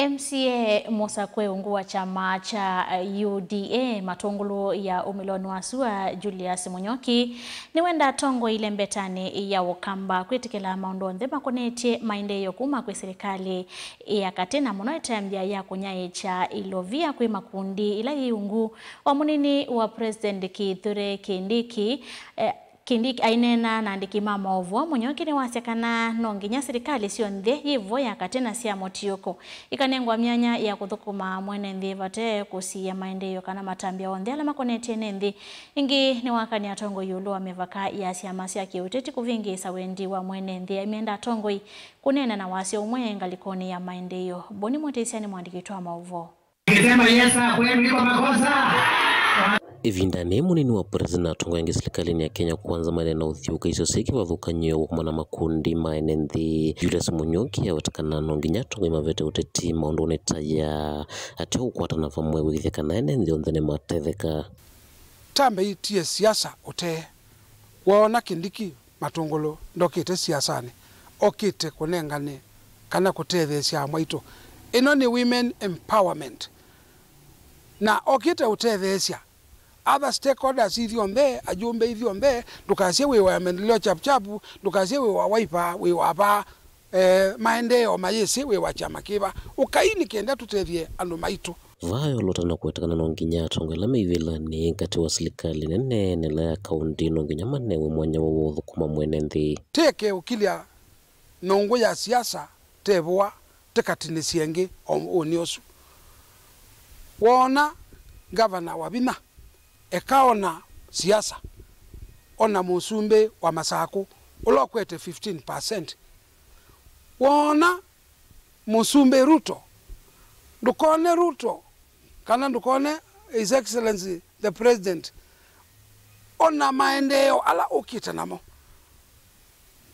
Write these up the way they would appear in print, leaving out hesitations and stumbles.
MCA Musa Kweungu wa chama cha UDA matongolo ya umiloni wa Sua Julius Munyoki ni wenda tongo ile mbetani ya Wakamba kwitikila maondonde makonete maendeleo kuma kwa serikali ya katena muno itambia ya kunyaye cha ilovia kwa makundi ila yungu wa munini wa President Kithure Kindiki ainena na ndiki mama ovu Munyoki ni wasekana nonginya serikali sio ndhe yivo ya katena sia motiyoko ikanengwa myanya ya kuthukuma mwene ndhi vate kusia maendeleo kana matambia ondhe ala makonete nendhi ingi ni wakani atongo yulo amevaka ya siama sia kiuteti kuvingi sawendi wa mwene ndhi imeenda tongo kunena na wasi umwe ngalikoni ya maendeleo boni motesiani mwandikitwa maovu Nikisema yesa kwenu iko makosa. Ivindane munini wa president atongo yangi serikali ya Kenya kwanza maneno uthiuka iso seki wathukanyo kumana makundi maenenthi Julius Munyoki watakana nonginya tongo imavete uteti maondone taya ati ukwata na famwe witheka na enenthi ondene matetheka tambe itie siasa ote waona Kindiki matongolo ndokite siasani okite kunengane kana kutethesia mwaito ino ni women empowerment na okite utethesia other stakeholders ithiombe ajumbe ithiombe ndukasie we wa maendeleo chapchapu ndukasie we wa Wiper we wa ba maendeleo mayesi we wa chama kiba ukaini kenda tutethie andu maitu vayo lotana kuetakana nonginya tongo la mivila ni kati wa serikali nene la kaunti nonginya manewe mwanya wa thukuma mwene nthi teke ukilia nongo ya siasa tebwa tekatini sienge oniosu wona governor wa Bina ekaona siasa ona musumbe wa Masako ulokwete 15%. Wona musumbe Ruto ndukone Ruto kana ndukone His Excellency the President ona maendeleo ala ukita namo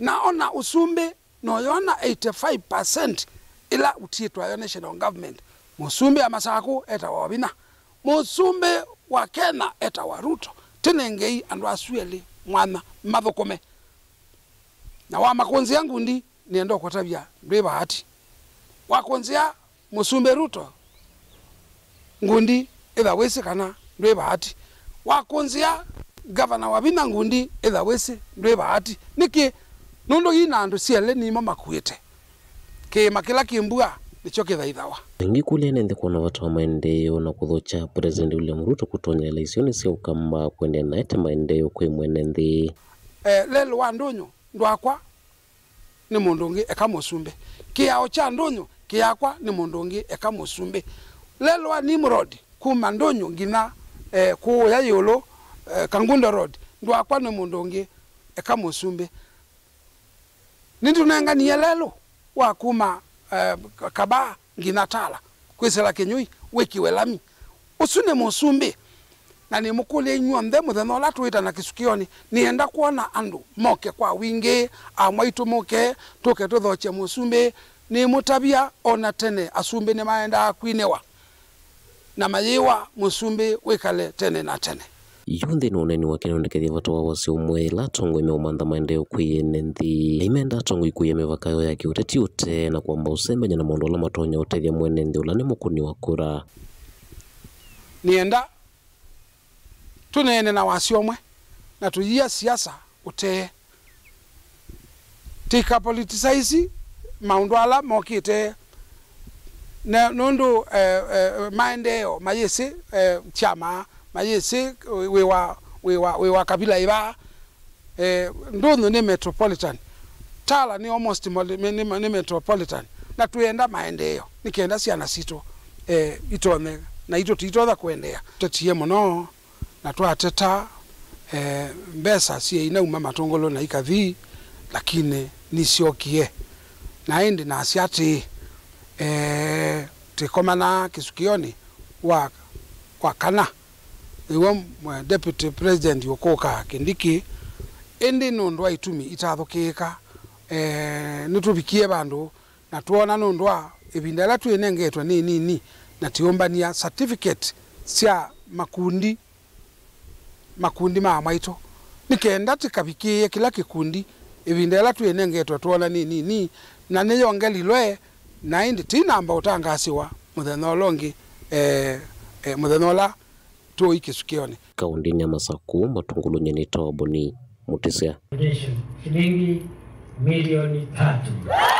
na ona usumbe no yona 85% ila utiitwa ya national government musumbe ya Masako eta wa Bina musumbe wa Kenya eta wa Ruto tenengei andu aswele mwana mathokome na wa makonzi yangu ndi nienda kwatabia ndwe bahati wakonzia musumbe Ruto ngundi ila wese kana ndwe bahati wakonzia governor wa Bina ngundi ila wese ndwe bahati niki nondo ina andu siele ni mama kuete ke makila kimbua nichoke thaithawa wengi kule nende kuona watu wa maendeleo na kuthocha President William Ruto kutonya eleksioni sia Ukamba kwende naete maendeleo kwe mwene nthi lelo wa ndonyo ndwakwa ni mundungi eka musumbe kiao cha ndonyo kiakwa ni mundungi eka musumbe lelo wa Nimrod kuma ndonyo ngina kuya yolo Kangundo Road ndwakwa ni mundungi eka musumbe nindunanga ni lelo wa kuma kaba nginatala kwesela kenyui wekiwe lami usune musumbe na ni mukule nyuambe mutheno la tuita na kisukioni nienda kuona andu moke kwa wingi amwaitu moke toke tuthoche musumbe ni mutabia ona tene asumbe ni maenda kwinewa na mayiwa musumbe wekale tene na tene yundi noneni wakinondekethia watu wa wasi umwe la tongo imeumantha maendeleo kwiyene nthi imenda tongo ikuye mevakayo ya kiuteti ute na kwamba usembenya na maundu ala matonya utethia mwene nthi ula ni mukuni wa kura nienda tunene na wasi umwe na tuyia siasa ute tika politicize maundu ala mokite na nundu maendeleo mayesi chama mayesi wewa kabila iba ndono ni metropolitan tala ni almost ni metropolitan na tuenda maendeleo nikienda siana sito itone na ito titotha kuendea tutie muno na twateta mbesa sie inauma matongolo na ikathi lakini nisiokie na indi na asiati tikomana kisukioni wa kana iwe deputy president yokoka Kindiki indi nondwa itumi itathukika nitubikie bandu na tuona nondwa ibindala tuenengetwa ni na tiombania certificate sia makundi ma maito nikenda tikabikie kila kikundi ibindala tuenengetwa tuona ni na niyongelilwe na indi tinamba utangasiwa muthenya olongi muthenya ola tu ikisukioni. Kaundini ya Masaku Matungulu Nyenita Waboni Mutisya shilingi milioni 3.